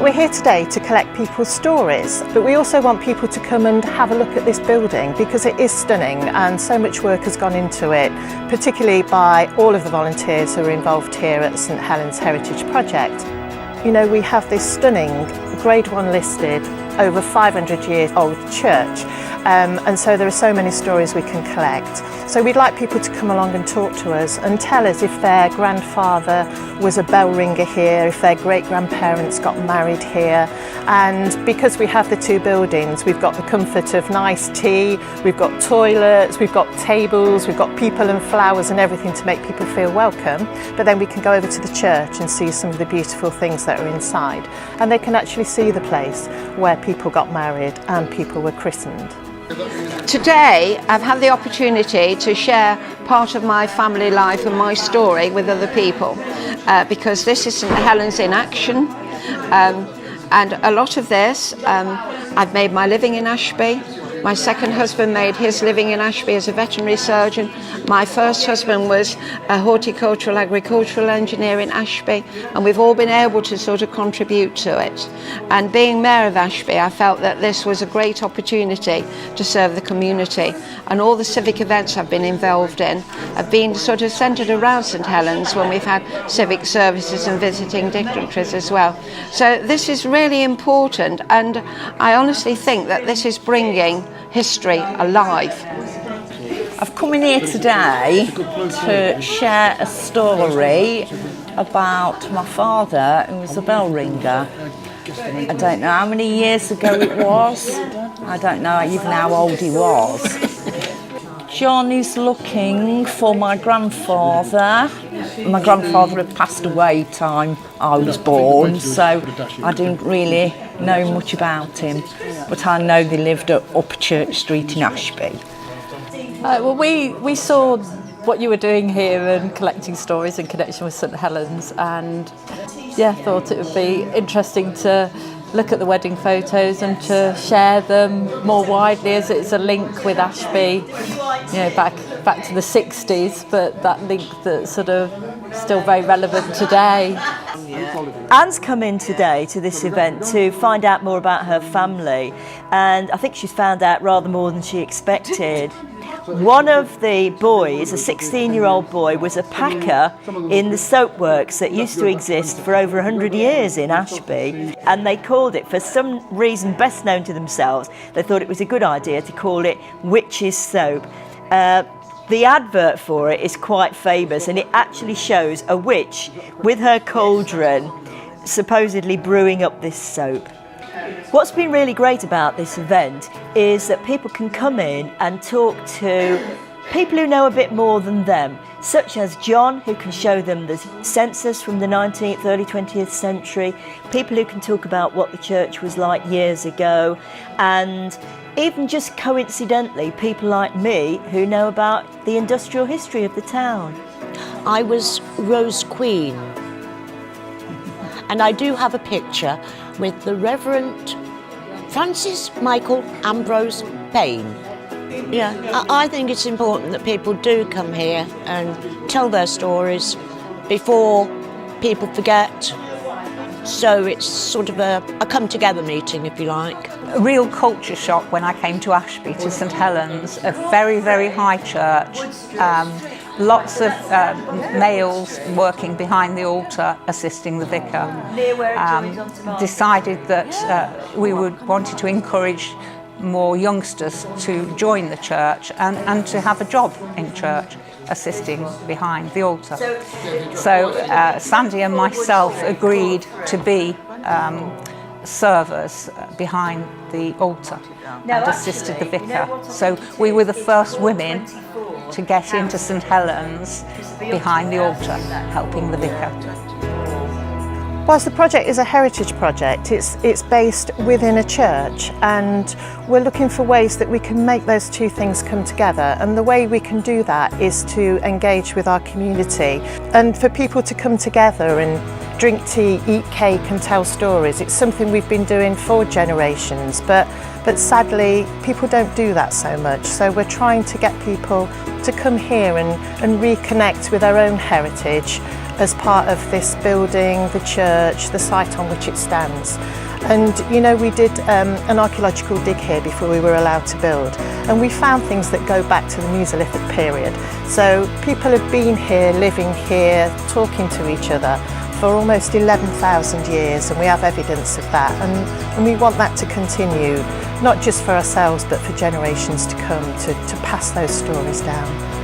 We're here today to collect people's stories, but we also want people to come and have a look at this building because it is stunning and so much work has gone into it, particularly by all of the volunteers who are involved here at the St Helens Heritage Project. You know, we have this stunning Grade 1 listed, over 500 years old church, and so there are so many stories we can collect. So we'd like people to come along and talk to us and tell us if their grandfather was a bell ringer here, if their great-grandparents got married here. And because we have the two buildings, we've got the comfort of nice tea, we've got toilets, we've got tables, we've got people and flowers and everything to make people feel welcome. But then we can go over to the church and see some of the beautiful things that are inside. And they can actually see the place where people got married and people were christened. Today I've had the opportunity to share part of my family life and my story with other people because this is St Helens in action, and a lot of this I've made my living in Ashby. My second husband made his living in Ashby as a veterinary surgeon. My first husband was a horticultural agricultural engineer in Ashby, and we've all been able to sort of contribute to it. And being Mayor of Ashby, I felt that this was a great opportunity to serve the community, and all the civic events I've been involved in have been sort of centred around St Helens when we've had civic services and visiting dignitaries as well. So this is really important, and I honestly think that this is bringing history alive. I've come in here today to share a story about my father, who was a bell ringer. I don't know how many years ago it was. I don't know even how old he was. John is looking for my grandfather. My grandfather had passed away time I was born, so I didn't really know much about him. But I know they lived at Upper Church Street in Ashby. Well, we saw what you were doing here and collecting stories in connection with St Helens, and yeah, thought it would be interesting to look at the wedding photos and to share them more widely, as it's a link with Ashby, you know, back to the 60s, but that link that's sort of still very relevant today. Anne's come in today to this event to find out more about her family, and I think she's found out rather more than she expected. One of the boys, a 16-year-old boy, was a packer in the soap works that used to exist for over 100 years in Ashby, and they called it, for some reason best known to themselves, they thought it was a good idea to call it Witch's Soap. The advert for it is quite famous, and it actually shows a witch with her cauldron supposedly brewing up this soap. What's been really great about this event is that people can come in and talk to people who know a bit more than them, such as John, who can show them the census from the 19th, early 20th century, people who can talk about what the church was like years ago, and even just coincidentally, people like me who know about the industrial history of the town. I was Rose Queen, and I do have a picture with the Reverend Francis Michael Ambrose Payne. Yeah, I think it's important that people do come here and tell their stories before people forget. So it's sort of a come-together meeting, if you like. A real culture shock when I came to Ashby, to St Helens, a very, very high church. Lots of males working behind the altar, assisting the vicar. Decided that we wanted to encourage more youngsters to join the church and to have a job in church, assisting behind the altar. So Sandy and myself agreed to be servers behind the altar and assisted the vicar. So we were the first women to get into St Helens behind the altar, helping the vicar. Whilst the project is a heritage project, it's based within a church, and we're looking for ways that we can make those two things come together, and the way we can do that is to engage with our community and for people to come together and drink tea, eat cake and tell stories. It's something we've been doing for generations, but sadly people don't do that so much, so we're trying to get people to come here and reconnect with their own heritage as part of this building, the church, the site on which it stands. And you know, we did an archaeological dig here before we were allowed to build, and we found things that go back to the Mesolithic period. So people have been here, living here, talking to each other for almost 11,000 years, and we have evidence of that, and we want that to continue, not just for ourselves but for generations to come, to pass those stories down.